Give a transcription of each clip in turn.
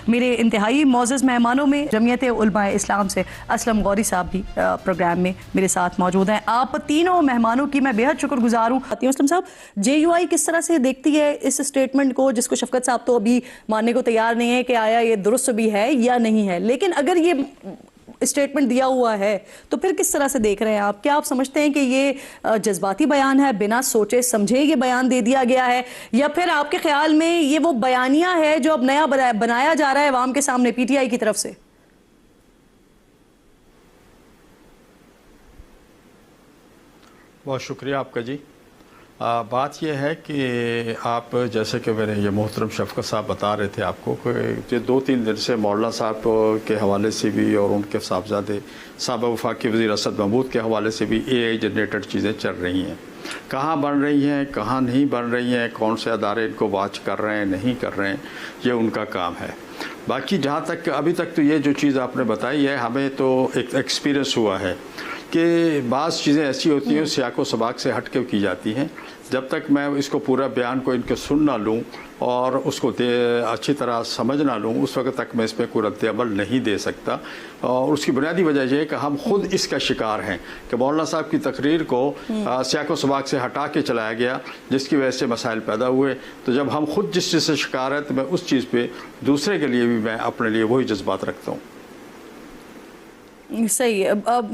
मेरे इंतहाई मोअज़्ज़ज़ मेहमानों में जमीयत उलमाए इस्लाम से असलम गौरी साहब भी प्रोग्राम में मेरे साथ मौजूद हैं। आप तीनों मेहमानों की मैं बेहद शुक्रगुजार हूँ। असलम साहब, JUI किस तरह से देखती है इस स्टेटमेंट को, जिसको शफकत साहब तो अभी मानने को तैयार नहीं है कि आया ये दुरुस्त भी है या नहीं है, लेकिन अगर ये स्टेटमेंट दिया हुआ है तो फिर किस तरह से देख रहे हैं आप? क्या आप समझते हैं कि ये जज्बाती बयान है, बिना सोचे समझे ये बयान दे दिया गया है, या फिर आपके ख्याल में ये वो बयानिया है जो अब नया बनाया जा रहा है अवाम के सामने PTI की तरफ से? बहुत शुक्रिया आपका जी। बात यह है कि आप जैसे कि मेरे ये मोहतरम शफकत साहब बता रहे थे आपको कि 2-3 दिन से मौलाना साहब के हवाले से भी और उनके साहबजादे साबिक़ वफाकी वज़ीर असद महमूद के हवाले से भी AI जनरेटेड चीज़ें चल रही हैं। कहाँ बन रही हैं, कहाँ नहीं बन रही हैं, कौन से अदारे इनको वॉच कर रहे हैं, नहीं कर रहे हैं, ये उनका काम है। बाकी जहाँ तक अभी तक तो ये जो चीज़ आपने बताई है, हमें तो एक एक्सपीरियंस हुआ है कि बाज़ चीज़ें ऐसी होती हैं सियाको सबाक से हट के की जाती हैं। जब तक मैं इसको पूरा बयान को इनके सुन ना लूँ और उसको अच्छी तरह समझ ना लूँ, उस वक्त तक मैं इस पर कोई रद्द-ए-अमल नहीं दे सकता। और उसकी बुनियादी वजह यह है कि हम खुद इसका शिकार हैं कि मौलाना साहब की तकरीर को सियाको सबाक से हटा के चलाया गया, जिसकी वजह से मसाइल पैदा हुए। तो जब हम खुद जिस चीज़ से शिकार हैं तो मैं उस चीज़ पर दूसरे के लिए भी मैं अपने लिए वही जज्बात रखता हूँ। सही है।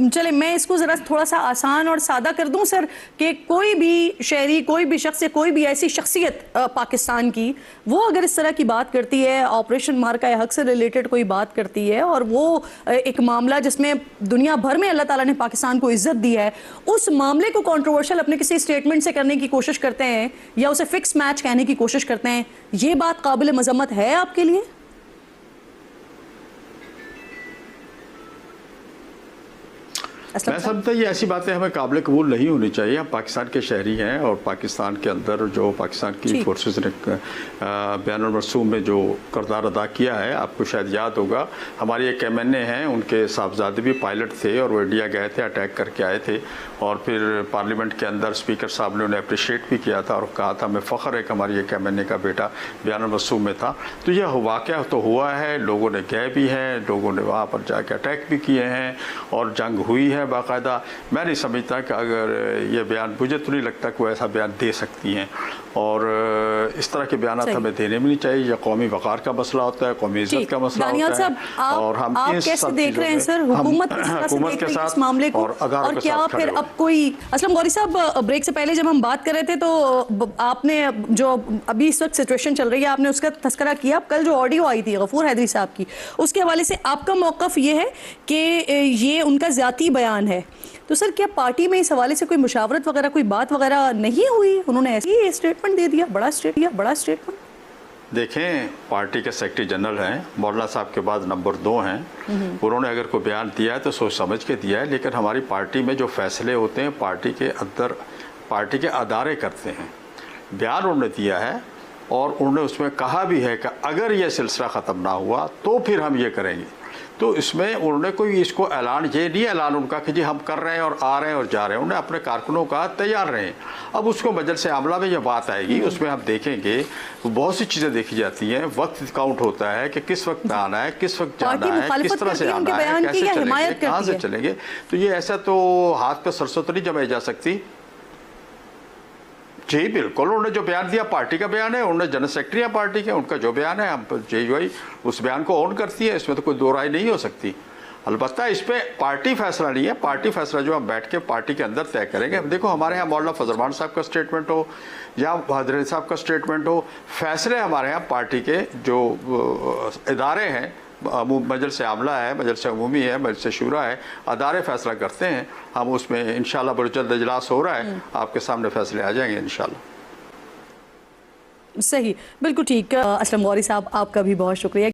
चले मैं इसको ज़रा थोड़ा सा आसान और सादा कर दूं सर, कि कोई भी शहरी, कोई भी शख्स, कोई भी ऐसी शख्सियत पाकिस्तान की, वो अगर इस तरह की बात करती है, ऑपरेशन मार्का हक से रिलेटेड कोई बात करती है, और वो एक मामला जिसमें दुनिया भर में अल्लाह ताला ने पाकिस्तान को इज्जत दी है, उस मामले को कंट्रोवर्शियल अपने किसी स्टेटमेंट से करने की कोशिश करते हैं या उसे फिक्स मैच कहने की कोशिश करते हैं, ये बात काबिल मजम्मत है आपके लिए? मैं समझता ये ऐसी बातें हमें काबिल कबूल नहीं होनी चाहिए। हम पाकिस्तान के शहरी हैं और पाकिस्तान के अंदर जो पाकिस्तान की फोर्सेस ने बयानुल मरसूम में जो किरदार अदा किया है, आपको शायद याद होगा, हमारे एक MNA हैं, उनके साहबजादे भी पायलट थे और वो इंडिया गए थे, अटैक करके आए थे, और फिर पार्लियामेंट के अंदर स्पीकर साहब ने उन्हें अप्रिशिएट भी किया था और कहा था हमें फ़ख्र है कि हमारी एक MNA का बेटा बयानुल मरसूम में था। तो यह वाक़या तो हुआ है, लोगों ने गए भी हैं, लोगों ने वहाँ पर जाके अटैक भी किए हैं और जंग हुई है बाकायदा। मैं नहीं समझता कि अगर ये बयान, मुझे तो नहीं लगता कोई ऐसा बयान दे सकती हैं, और इस तरह के बयान हमें देने भी नहीं चाहिए। यह कौमी वक़ार का मसला होता है, कौमी इज़्ज़त का मसला होता है। और हम कैसे देख रहे हैं सर हुकूमत के साथ इस मामले को, और क्या फिर अब कोई? असलम गौरी साहब, ब्रेक से पहले जब हम बात कर रहे थे तो आपने जो अभी इस वक्त सिचुएशन चल रही है, आपने उसका तस्करा किया। कल जो ऑडियो आई थी गफूर हैदरी साहब की, उसके हवाले से आपका मौक़िफ़ ये है कि ये उनका ज़ाती बयान है, तो सर क्या पार्टी में इस हवाले से कोई मुशावरत वगैरह, कोई बात वगैरह नहीं हुई? उन्होंने ऐसे ही स्टेटमेंट दे दिया, बड़ा स्टेटमेंट। देखें, पार्टी के सेक्रेटरी जनरल हैं, मौलाना साहब के बाद नंबर 2 हैं, उन्होंने अगर कोई बयान दिया है तो सोच समझ के दिया है। लेकिन हमारी पार्टी में जो फैसले होते हैं पार्टी के अंदर पार्टी के अदारे करते हैं। बयान उन्होंने दिया है और उन्होंने उसमें कहा भी है कि अगर यह सिलसिला ख़त्म ना हुआ तो फिर हम ये करेंगे। तो इसमें उन्होंने कोई इसको ऐलान, ये नहीं ऐलान उनका कि जी हम कर रहे हैं और आ रहे हैं और जा रहे हैं। उन्होंने अपने कारकुनों का तैयार रहे। अब उसको मजलिस आमला में यह बात आएगी, उसमें हम देखेंगे बहुत सी चीज़ें देखी जाती हैं। वक्त काउंट होता है कि किस वक्त आना है, किस वक्त जाना है, किस तरह से आना है, कैसे चलेंगे, कहाँ से चलेंगे। तो ये ऐसा तो हाथ पे सरसों तो नहीं जमाई जा सकती। जी बिल्कुल, उन्होंने जो बयान दिया पार्टी का बयान है, उन्होंने जनरल सेक्रेटरी है पार्टी के, उनका जो बयान है, हम JUI उस बयान को ऑन करती है, इसमें तो कोई दो राय नहीं हो सकती। अलबत्ता इस पर पार्टी फैसला नहीं है, पार्टी फैसला जो हम बैठ के पार्टी के अंदर तय करेंगे। अब देखो, हमारे यहाँ मौलाना फजल रहमान साहब का स्टेटमेंट हो या हजरत साहब का स्टेटमेंट हो, फैसले हमारे यहाँ पार्टी के जो इदारे हैं, मजलिस आमला है, मजलिस अमूमी है, मजलिस शूरा है, अदारे फैसला करते हैं। हम उसमें इंशाल्लाह बड़ी जल्द इजलास हो रहा है, आपके सामने फैसले आ जाएंगे इंशाल्लाह। सही, बिल्कुल ठीक। असलम गौरी साहब, आपका भी बहुत शुक्रिया।